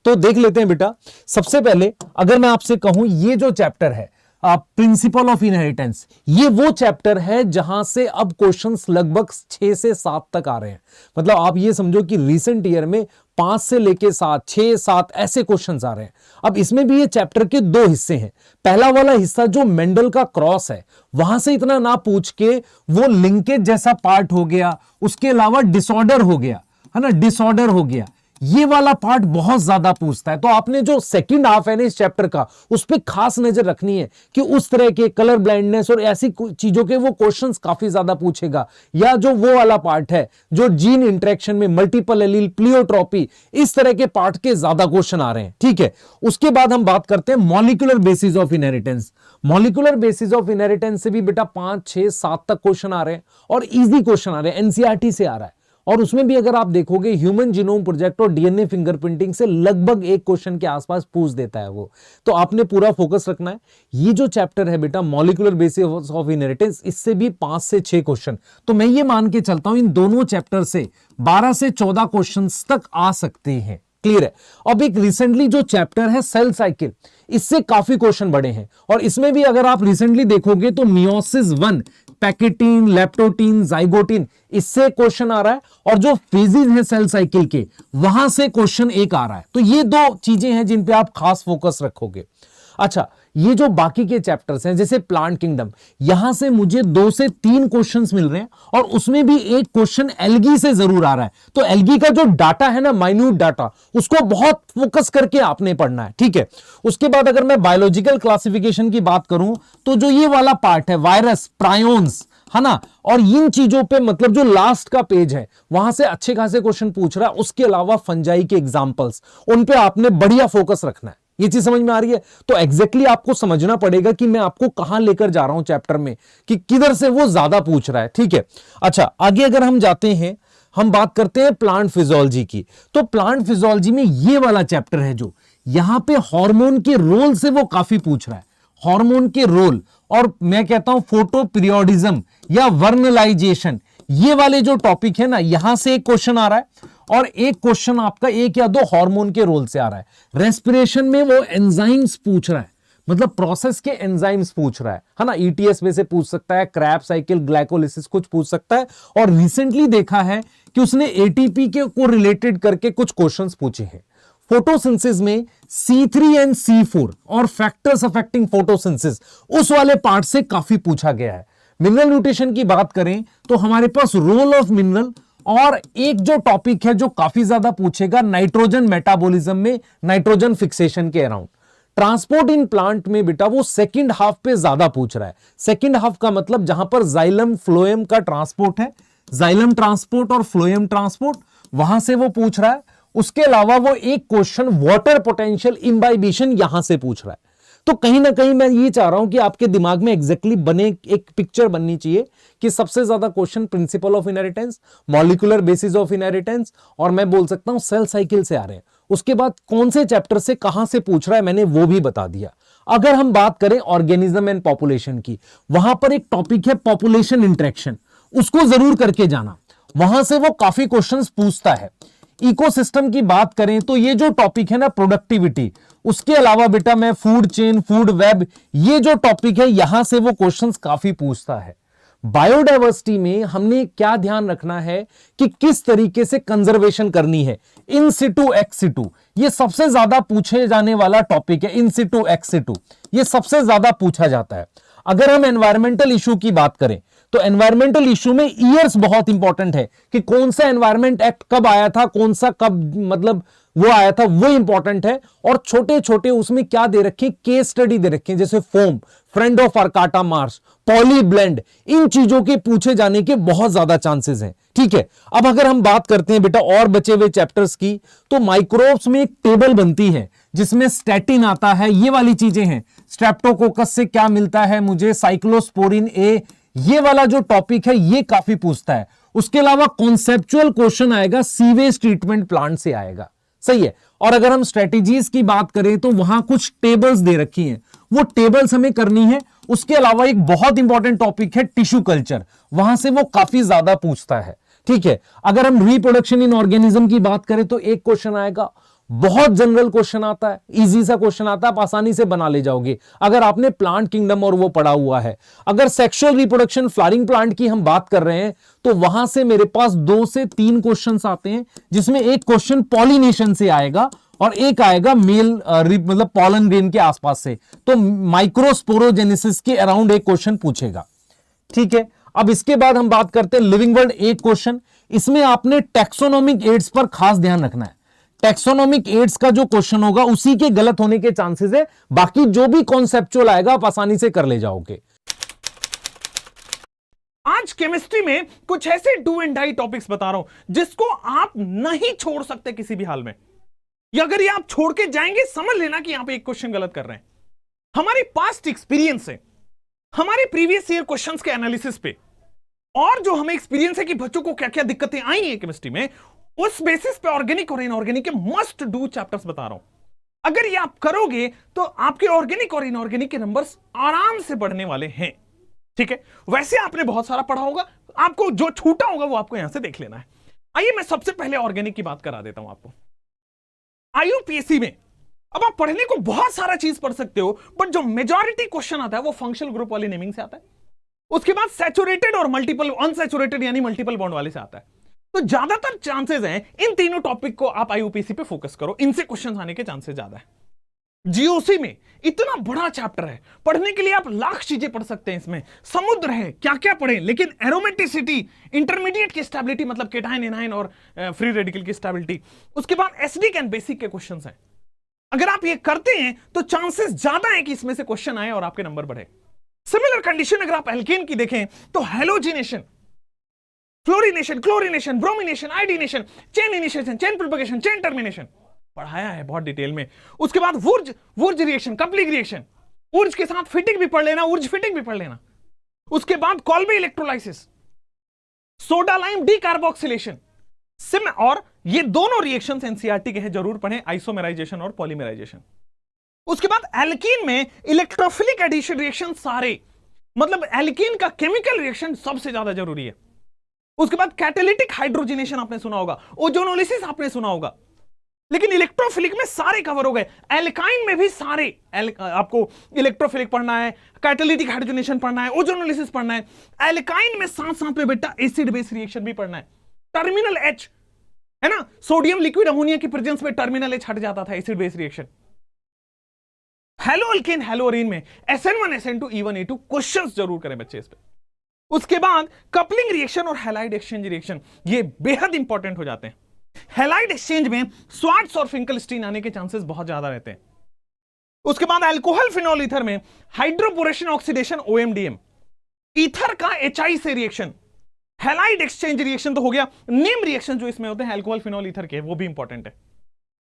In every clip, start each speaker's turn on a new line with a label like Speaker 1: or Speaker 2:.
Speaker 1: तो देख लेते हैं बेटा। सबसे पहले अगर मैं आपसे कहूं, ये जो चैप्टर है प्रिंसिपल ऑफ इनहेरिटेंस, ये वो चैप्टर है जहां से अब क्वेश्चंस लगभग 6 से 7 तक आ रहे हैं। मतलब आप ये समझो कि रिसेंट ईयर में 5 से लेके 7, 6, 7 ऐसे क्वेश्चंस आ रहे हैं। अब इसमें भी ये चैप्टर के 2 हिस्से हैं। पहला वाला हिस्सा जो मेंडल का क्रॉस है, वहां से इतना ना पूछ के वो लिंकेज जैसा पार्ट हो गया, उसके अलावा डिसऑर्डर हो गया, है ना, डिसऑर्डर हो गया, ये वाला पार्ट बहुत ज्यादा पूछता है। तो आपने जो सेकंड हाफ है ना इस चैप्टर का, उस पर खास नजर रखनी है कि उस तरह के कलर ब्लाइंडनेस और ऐसी चीजों के वो क्वेश्चंस काफी ज्यादा पूछेगा। या जो वो वाला पार्ट है जो जीन इंटरेक्शन में मल्टीपल एलील, प्लियोट्रॉपी, इस तरह के पार्ट के ज्यादा क्वेश्चन आ रहे हैं। ठीक है, उसके बाद हम बात करते हैं molecular basis of inheritance. Molecular basis of inheritance से भी बेटा 5, 6, 7 तक क्वेश्चन आ रहे हैं और इजी क्वेश्चन आ रहे हैं, एनसीईआरटी से आ रहा है। और उसमें भी अगर आप देखोगे ह्यूमन जीनोम प्रोजेक्ट और डीएनए फिंगरप्रिंटिंग से लगभग एक क्वेश्चन के आसपास पूछ देता है वो। तो आपने पूरा फोकस रखना है। ये जो चैप्टर है बेटा मॉलिक्यूलर बेसिस ऑफ इनहेरिटेंस, इससे भी 5 से 6 क्वेश्चन, तो मैं ये मान के चलता हूं इन दोनों चैप्टर से 12 से 14 क्वेश्चन तक आ सकते हैं। क्लियर है। अब एक रिसेंटली जो चैप्टर है सेल साइकिल, इससे काफी क्वेश्चन बड़े हैं और इसमें भी अगर आप रिसेंटली देखोगे तो मियोसिस 1, पैकेटीन, लेप्टोटीन, जाइगोटीन, इससे क्वेश्चन आ रहा है और जो फेजेस हैं सेल साइकिल के, वहां से क्वेश्चन एक आ रहा है। तो ये 2 चीजें हैं जिन पे आप खास फोकस रखोगे। अच्छा, ये जो बाकी के चैप्टर्स हैं जैसे प्लांट किंगडम, यहां से मुझे 2 से 3 क्वेश्चंस मिल रहे हैं और उसमें भी एक क्वेश्चन एल्गी से जरूर आ रहा है। तो एल्गी का जो डाटा है ना, माइन्यूट डाटा, उसको बहुत फोकस करके आपने पढ़ना है। ठीक है। उसके बाद अगर मैं बायोलॉजिकल क्लासिफिकेशन की बात करूं तो जो ये वाला पार्ट है वायरस, प्रायोन्स, है ना, और इन चीजों पे मतलब जो लास्ट का पेज है वहां से अच्छे खासे क्वेश्चन पूछ रहा है। उसके अलावा फंजाई के एग्जांपल्स, उन पे आपने बढ़िया फोकस रखना है। ये चीज समझ में आ रही है? तो एग्जैक्टली आपको समझना पड़ेगा कि मैं आपको कहां लेकर जा रहा हूं चैप्टर में, कि किधर से वो ज्यादा पूछ रहा है। ठीक है। अच्छा, आगे अगर हम जाते हैं, हम बात करते हैं प्लांट फिजियोलॉजी की। तो प्लांट फिजियोलॉजी में ये वाला चैप्टर है जो यहां पे हार्मोन के रोल से वो काफी पूछ रहा है। हार्मोन के रोल, और मैं कहता हूं फोटो पीरियोडिज्म या वर्नलाइजेशन, ये वाले जो टॉपिक है ना, यहां से एक क्वेश्चन आ रहा है और एक क्वेश्चन आपका 1 या 2 हार्मोन के रोल से आ रहा है। रेस्पिरेशन में वो एंजाइम्स पूछ रहा है, मतलब प्रोसेस के एंजाइम्स पूछ रहा है ना। ईटीएस में से पूछ सकता है, क्रैब साइकिल, ग्लाइकोलिसिस कुछ पूछ सकता है। और रिसेंटली देखा है कि उसने एटीपी के को रिलेटेड करके कुछ क्वेश्चंस पूछे हैं। फोटोसिंथेसिस में C3 एंड C4 और फैक्टर्स अफेक्टिंग फोटोसिंथेसिस, उस वाले पार्ट से काफी पूछा गया है। मिनरल न्यूट्रिशन की बात करें तो हमारे पास रोल ऑफ मिनरल, और एक जो टॉपिक है जो काफी ज्यादा पूछेगा नाइट्रोजन मेटाबॉलिज्म में, नाइट्रोजन फिक्सेशन के अराउंड। ट्रांसपोर्ट इन प्लांट में बेटा वो सेकंड हाफ पे ज्यादा पूछ रहा है। सेकंड हाफ का मतलब जहां पर जाइलम फ्लोएम का ट्रांसपोर्ट है, जाइलम ट्रांसपोर्ट और फ्लोएम ट्रांसपोर्ट, वहां से वो पूछ रहा है। उसके अलावा वो एक क्वेश्चन वाटर पोटेंशियल इम्बाइबिशन यहां से पूछ रहा है। तो कहीं ना कहीं मैं ये चाह रहा हूं कि आपके दिमाग में एग्जैक्टली बने, एक पिक्चर बननी चाहिए कि सबसे ज्यादा question principle of inheritance, molecular basis of inheritance, और मैं बोल सकता हूं सेल साइकिल से आ रहे हैं। उसके बाद कौन से चैप्टर से कहां से पूछ रहा है मैंने वो भी बता दिया। अगर हम बात करें ऑर्गेनिज्म एंड पॉपुलेशन की, वहां पर एक टॉपिक है पॉपुलेशन इंटरेक्शन, उसको जरूर करके जाना, वहां से वो काफी क्वेश्चंस पूछता है। इकोसिस्टम की बात करें तो ये जो टॉपिक है ना प्रोडक्टिविटी, उसके अलावा बेटा मैं फूड चेन, फूड वेब, ये जो टॉपिक है यहां से वो क्वेश्चंस काफी पूछता है। बायोडायवर्सिटी में हमने क्या ध्यान रखना है कि किस तरीके से कंजर्वेशन करनी है, इन सिटू एक्स सिटू, ये सबसे ज्यादा पूछे जाने वाला टॉपिक है। इन सिटू एक्स सिटू ये सबसे ज्यादा पूछा जाता है। अगर हम एनवायरमेंटल इशू की बात करें तो एनवायरमेंटल इशू में ईयर्स बहुत इंपॉर्टेंट है, कि कौन सा एनवायरमेंट एक्ट कब आया था, कौन सा कब मतलब वो आया था, वो इंपॉर्टेंट है। और छोटे छोटे उसमें क्या दे रखे, केस स्टडी दे रखे, जैसे फोम, फ्रेंड ऑफ आर्काटा मार्स, पॉली ब्लेंड, इन चीजों के पूछे जाने के बहुत ज्यादा चांसेस हैं। ठीक है। अब अगर हम बात करते हैं बेटा और बचे हुए चैप्टर्स की, तो माइक्रोब्स में एक टेबल बनती है जिसमें स्टैटिन आता है, ये वाली चीजें हैं। स्ट्रेप्टोकोकस से क्या मिलता है मुझे, साइक्लोस्पोरिन ए, ये वाला जो टॉपिक है ये काफी पूछता है। उसके अलावा कॉन्सेप्चुअल क्वेश्चन आएगा, सीवेज ट्रीटमेंट प्लांट से आएगा। सही है। और अगर हम स्ट्रेटेजीज की बात करें तो वहां कुछ टेबल्स दे रखी हैं, वो टेबल्स हमें करनी है। उसके अलावा एक बहुत इंपॉर्टेंट टॉपिक है टिश्यू कल्चर, वहां से वो काफी ज्यादा पूछता है। ठीक है। अगर हम रिप्रोडक्शन इन ऑर्गेनिज्म की बात करें तो एक क्वेश्चन आएगा, बहुत जनरल क्वेश्चन आता है, इजी सा क्वेश्चन आता है, आप आसानी से बना ले जाओगे अगर आपने प्लांट किंगडम और वो पढ़ा हुआ है। अगर सेक्सुअल रिप्रोडक्शन फ्लावरिंग प्लांट की हम बात कर रहे हैं तो वहां से मेरे पास 2 से 3 क्वेश्चंस आते हैं, जिसमें एक क्वेश्चन पॉलिनेशन से आएगा और एक आएगा मेल मतलब पॉलन ग्रेन के आसपास से। तो माइक्रोस्पोरोजेनेसिस के अराउंड एक क्वेश्चन पूछेगा, ठीक है। अब इसके बाद हम बात करते हैं लिविंग वर्ल्ड, एक क्वेश्चन। इसमें आपने टैक्सोनॉमिक एड्स पर खास ध्यान रखना है। टैक्सोनॉमिक एड्स का जो क्वेश्चन होगा उसी के गलत होने के चांसेस है, बाकी जो भी कॉन्सेप्चुअल आएगा आप आसानी से कर ले जाओगे।
Speaker 2: आज केमिस्ट्री में कुछ ऐसे डू एंड डाई टॉपिक्स बता रहा हूं जिसको आप नहीं छोड़ सकते किसी भी हाल में, या अगर ये आप छोड़ के जाएंगे समझ लेना कि यहां पे एक क्वेश्चन गलत कर रहे हैं। हमारी पास्ट एक्सपीरियंस है, हमारे प्रीवियस ईयर क्वेश्चंस के एनालिसिस पे, और जो हमें एक्सपीरियंस है कि बच्चों को क्या क्या दिक्कतें आई हैं केमिस्ट्री में, उस बेसिस पे ऑर्गेनिक और इनऑर्गेनिक के मस्ट डू चैप्टर्स बता रहा हूं। अगर ये आप करोगे तो आपके ऑर्गेनिक और इनऑर्गेनिक के नंबर्स आराम से बढ़ने वाले हैं, ठीक है। वैसे आपने बहुत सारा पढ़ा होगा, आपको जो छूटा होगा वो आपको यहां से देख लेना है। आइए मैं सबसे पहले ऑर्गेनिक की बात करा देता हूं आपको। आईयूपीएससी में अब आप पढ़ने को बहुत सारा चीज पढ़ सकते हो, बट जो मेजॉरिटी क्वेश्चन आता है वो फंक्शनल ग्रुप वाली नेमिंग से आता है। उसके बाद सैचुरेटेड और मल्टीपल अनसैचुरेटेड यानी मल्टीपल बॉन्ड वाले से आता है। तो ज्यादातर चांसेस हैं इन तीनों टॉपिक को आप आईयूपीएससी पे फोकस करो, इनसे क्वेश्चन आने के चांसेस ज्यादा है। जीओसी में इतना बड़ा चैप्टर है, पढ़ने के लिए आप लाख चीजें पढ़ सकते हैं। इसमें समुद्र है, क्या क्या पढ़ें, लेकिन एरोमेटिसिटी, इंटरमीडिएट की स्टेबिलिटी मतलब केटाइन एनाइन और फ्री रेडिकल की स्टेबिलिटी, उसके बाद एसिडिक एंड बेसिक के क्वेश्चंस हैं। अगर आप ये करते हैं तो चांसेस ज्यादा है कि इसमें से क्वेश्चन आए और आपके नंबर बढ़े। सिमिलर कंडीशन अगर आप एल्केन की देखें तो halogenation, fluorination, chlorination, bromination, iodination, chain initiation, chain propagation, chain termination पढ़ाया है बहुत डिटेल में। उसके बाद वुर्ज रिएक्शन, कपलिंग रिएक्शन, उर्ज के साथ फिटिंग भी पढ़ लेना, उर्ज फिटिंग भी पढ़ लेना। उसके बाद Kolbe electrolysis, soda lime decarboxylation, सिम, और ये दोनों रिएक्शंस एनसीईआरटी के हैं, जरूर पढ़ें, आइसोमेराइजेशन और पॉलीमेराइजेशन। उसके बाद एल्कीन में इलेक्ट्रोफिलिक एडिशन रिएक्शन सारे, मतलब एल्कीन का केमिकल रिएक्शन सबसे ज्यादा जरूरी है। उसके बाद कैटालिटिक हाइड्रोजनेशन आपने सुना होगा, ओजोनोलिसिस आपने सुना होगा, लेकिन इलेक्ट्रोफिलिक में सारे कवर हो गए। एल्काइन में भी सारे आपको इलेक्ट्रोफिलिक पढ़ना है, कैटालिटिक हाइड्रोजनेशन पढ़ना है, ओजोनोलिसिस पढ़ना है। एल्काइन में साथ साथ में बेटा एसिड बेस रिएक्शन भी पढ़ना है। टर्मिनल एच है ना, सोडियम लिक्विड अमोनिया की प्रेजेंस में टर्मिनल एच हट जाता था, acid base reaction. Hello alkane hello Areen में SN1 SN2 E1 E2 questions जरूर करें बच्चे इस पे। उसके बाद कपलिंग रिएक्शन और हैलाइड एक्सचेंज रिएक्शन, ये बेहद इंपॉर्टेंट हो जाते हैं। हैलाइड एक्सचेंज में स्वार्ट्ज और फिंकलस्टीन आने के चांसेस बहुत ज्यादा रहते हैं। उसके बाद अल्कोहल फिनॉल ईथर में हाइड्रोपोरेशन ऑक्सीडेशन OMDM, ईथर का HI से रिएक्शन, हैलाइड एक्सचेंज रिएक्शन तो हो गया। नेम रिएक्शन जो इसमें होते हैं अल्कोहल फिनॉल ईथर के, वो भी इंपॉर्टेंट है।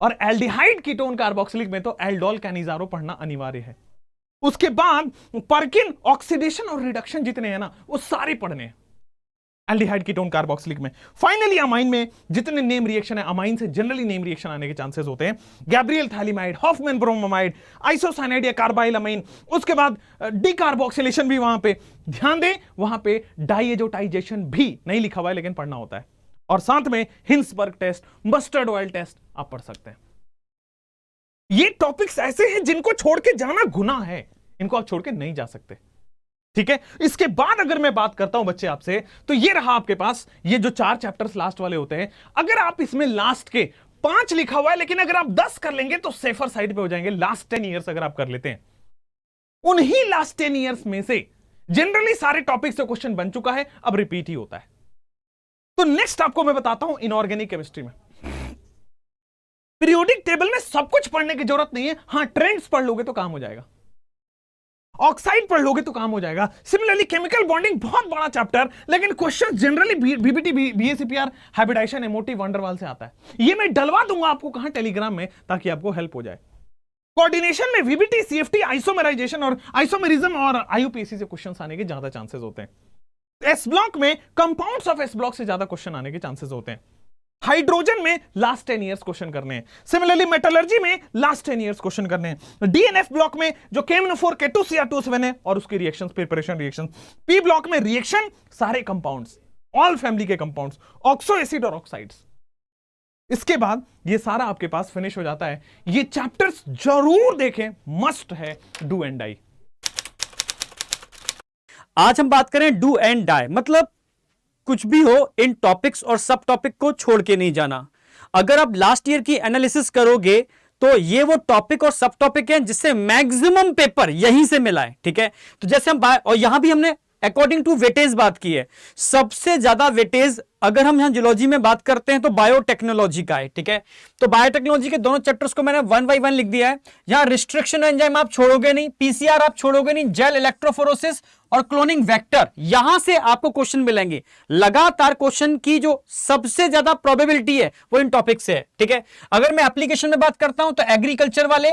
Speaker 2: और एल्डिहाइड कीटोन कार्बोक्सिलिक में तो एल्डोल कैनिजारो पढ़ना अनिवार्य है। उसके बाद पर्किन ऑक्सीडेशन और रिडक्शन जितने हैं ना वो सारे पढ़ने हैं एल्डिहाइड कीटोन कार्बोक्सिलिक में। फाइनली अमाइन में जितने नेम रिएक्शन है, अमाइन से जनरली नेम रिएक्शन आने के चांसेस होते हैं। Gabriel phthalimide, Hofmann bromamide, isocyanide या कार्बाइल अमाइन। उसके बाद डीकार्बोक्सिलेशन भी वहां पे ध्यान दें, वहां पे डाइएजोटाइजेशन भी नहीं लिखा हुआ है लेकिन पढ़ना होता है। और साथ में Hinsberg test, mustard oil test आप पढ़ सकते हैं। ये टॉपिक्स ऐसे हैं जिनको छोड़ के जाना गुनाह है, इनको आप छोड़ के नहीं जा सकते, ठीक है। इसके बाद अगर मैं बात करता हूं बच्चे आपसे, तो ये रहा आपके पास ये जो 4 चैप्टर्स लास्ट वाले होते हैं। अगर आप इसमें लास्ट के 5 लिखा हुआ है, लेकिन अगर आप 10 कर लेंगे तो सेफर साइड पे हो जाएंगे। लास्ट 10 ईयर्स अगर आप कर लेते हैं, उन्हीं लास्ट 10 ईयर्स में से जनरली सारे टॉपिक से क्वेश्चन बन चुका है, अब रिपीट ही होता है। तो नेक्स्ट आपको मैं बताता हूं इनऑर्गेनिक केमिस्ट्री में पीरियोडिक टेबल में सब कुछ पढ़ने की जरूरत नहीं है। हां, ट्रेंड्स पढ़ लोगे तो काम हो जाएगा, ऑक्साइड पढ़ लोगे तो काम हो जाएगा। सिमिलरली केमिकल बॉन्डिंग बहुत बड़ा चैप्टर, लेकिन question generally VBT, VSEPR, hybridisation, MOT, van der Waals से आता है। ये मैं डलवा दूंगा आपको कहां, टेलीग्राम में, ताकि आपको हेल्प हो जाए। कोऑर्डिनेशन में वीबीटी, सीएफटी, आइसोमेराइजेशन और आइसोमेरिज्म और आईयूपीएससी से क्वेश्चंस आने के ज्यादा चांसेस होते हैं। एस ब्लॉक में कंपाउंड्स ऑफ एस ब्लॉक से ज्यादा क्वेश्चन आने के चांसेस होते हैं। हाइड्रोजन में लास्ट 10 इयर्स क्वेश्चन करने हैं। सिमिलरली मेटलर्जी में लास्ट 10 इयर्स क्वेश्चन करने हैं। डीएनएफ ब्लॉक में जो KMNO4 K2Cr2O7 है और उसकी reactions, preparation reaction. P block में रिएक्शन, सारे कंपाउंड्स, ऑल फैमिली के कंपाउंड्स, ऑक्सो एसिड और ऑक्साइड्स। इसके बाद ये सारा आपके पास फिनिश हो जाता है। ये चैप्टर्स जरूर देखें, मस्ट है डू एंड डाई।
Speaker 3: आज हम बात करें डू एंड डाई, मतलब कुछ भी हो इन टॉपिक्स और सब टॉपिक को छोड़ के नहीं जाना। अगर आप लास्ट ईयर की एनालिसिस करोगे तो ये वो टॉपिक और सब टॉपिक हैं जिससे मैक्सिमम पेपर यहीं से मिला है, ठीक है। तो जैसे हम और यहां भी हमने अकॉर्डिंग टू वेटेज बात की है। सबसे ज्यादा वेटेज अगर हम यहां जियोलॉजी में बात करते हैं तो बायोटेक्नोलॉजी का है, ठीक है। तो बायोटेक्नोलॉजी के दोनों चैप्टर्स को मैंने 1 by 1 लिख दिया है। यहां रिस्ट्रिक्शन एंजाइम आप छोड़ोगे नहीं, पीसीआर आप छोड़ोगे नहीं, जेल इलेक्ट्रोफोरोसिस और क्लोनिंग वेक्टर, यहां से आपको क्वेश्चन मिलेंगे। लगातार क्वेश्चन की जो सबसे ज्यादा प्रोबेबिलिटी है वो इन टॉपिक से है, ठीक है। अगर मैं एप्लीकेशन में बात करता हूं तो एग्रीकल्चर वाले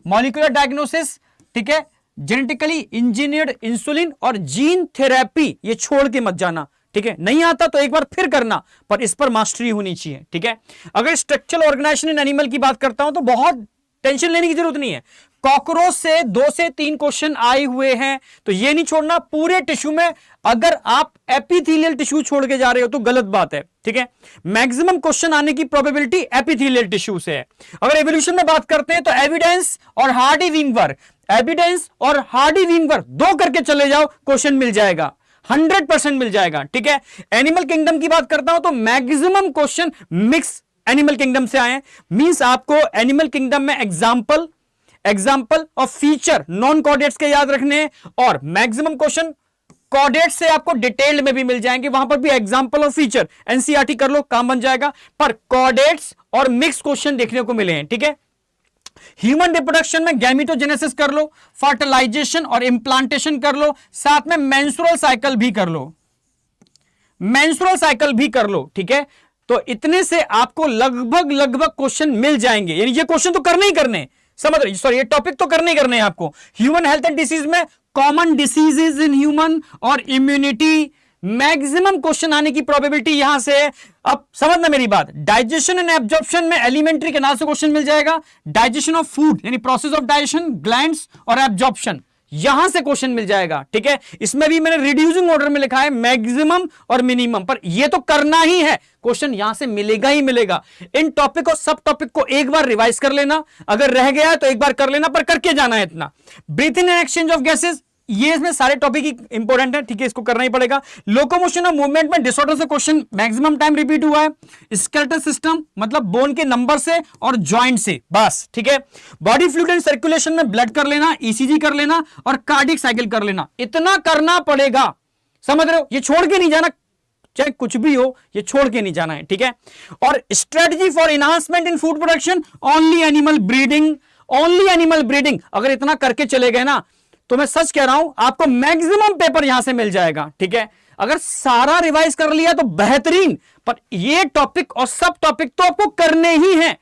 Speaker 3: मॉलिक्यूलर डायग्नोसिस, ठीक है, जेनेटिकली इंजीनियर्ड इंसुलिन और जीन थेरेपी, ये छोड़ के मत जाना, ठीक है। नहीं आता तो एक बार फिर करना, पर इस पर मास्टरी होनी चाहिए, ठीक है। अगर स्ट्रक्चरल ऑर्गेनाइजेशन इन एनिमल की बात करता हूं तो बहुत टेंशन लेने की जरूरत नहीं है। कॉकरोच से 2 से 3 क्वेश्चन आए हुए हैं, तो ये नहीं छोड़ना। पूरे टिश्यू में अगर आप एपिथेलियल टिश्यू छोड़ के जा रहे हो तो गलत बात है, ठीक है। मैक्सिमम क्वेश्चन आने की प्रोबेबिलिटी एपिथेलियल टिश्यू से है। अगर एवोल्यूशन में बात करते हैं तो एविडेंस और हार्डी विंगवर्क, एविडेंस और हार्डी विंगवर्क 2 करके चले जाओ, क्वेश्चन मिल जाएगा, 100% मिल जाएगा, ठीक है। एनिमल किंगडम की बात करता हूं तो maximum question mix animal kingdom से आए हैं। मींस आपको एनिमल किंगडम में example of feature non chordates के याद रखने हैं, और मैक्सिमम क्वेश्चन कॉर्डेट्स से आपको डिटेल्ड में भी मिल जाएंगे। वहां पर भी एग्जाम्पल ऑफ फीचर एनसीईआरटी कर लो, काम बन जाएगा। पर कॉर्डेट्स और मिक्स क्वेश्चन देखने को मिले हैं, ठीक है। ह्यूमन रिप्रोडक्शन में गैमेटोजेनेसिस कर लो, फर्टिलाइजेशन और इंप्लांटेशन कर लो, साथ में मेंस्ट्रुअल साइकिल भी कर लो, ठीक है। तो इतने से आपको लगभग क्वेश्चन मिल जाएंगे, यानी ये क्वेश्चन तो करने ही करने, समझ रहे, सॉरी, ये टॉपिक तो करने ही करने हैं आपको। ह्यूमन हेल्थ एंड डिसीज में कॉमन डिसीजेज इन ह्यूमन और इम्यूनिटी, मैक्सिमम क्वेश्चन आने की प्रोबेबिलिटी यहां से है। अब समझना मेरी बात, डाइजेशन एंड एब्जॉर्प्शन में एलिमेंट्री कैनाल से क्वेश्चन मिल जाएगा। डाइजेशन ऑफ फूड यानी प्रोसेस ऑफ डाइजेशन, ग्लैंड्स और एब्जॉर्प्शन, यहां से क्वेश्चन मिल जाएगा, ठीक है। इसमें भी मैंने रिड्यूसिंग ऑर्डर में लिखा है मैक्सिमम और मिनिमम, पर ये तो करना ही है, क्वेश्चन यहां से मिलेगा ही मिलेगा। इन टॉपिक और सब टॉपिक को एक बार रिवाइज कर लेना, अगर रह गया है तो एक बार कर लेना, पर करके जाना है इतना। Breathe in and exchange of gases, ये इसमें सारे टॉपिक ही इंपॉर्टेंट है, ठीक है, इसको करना ही पड़ेगा। लोकोमोशन और मूवमेंट में डिसऑर्डर से क्वेश्चन मैक्सिमम टाइम रिपीट हुआ है। स्केलेटल सिस्टम मतलब बोन के नंबर से और जॉइंट से, बस, ठीक है। बॉडी फ्लूइड एंड सर्कुलेशन में ब्लड कर लेना, ईसीजी कर लेना और कार्डियक साइकिल कर लेना, इतना करना पड़ेगा, समझ रहे हो। ये छोड़ के नहीं जाना, चाहे कुछ भी हो, ये छोड़ के नहीं जाना है, ठीक है। और strategy for enhancement in food production, only animal breeding, अगर इतना करके चले गए ना तो मैं सच कह रहा हूं आपको मैक्सिमम पेपर यहां से मिल जाएगा, ठीक है। अगर सारा रिवाइज कर लिया तो बेहतरीन, पर ये टॉपिक और सब टॉपिक तो आपको करने ही हैं।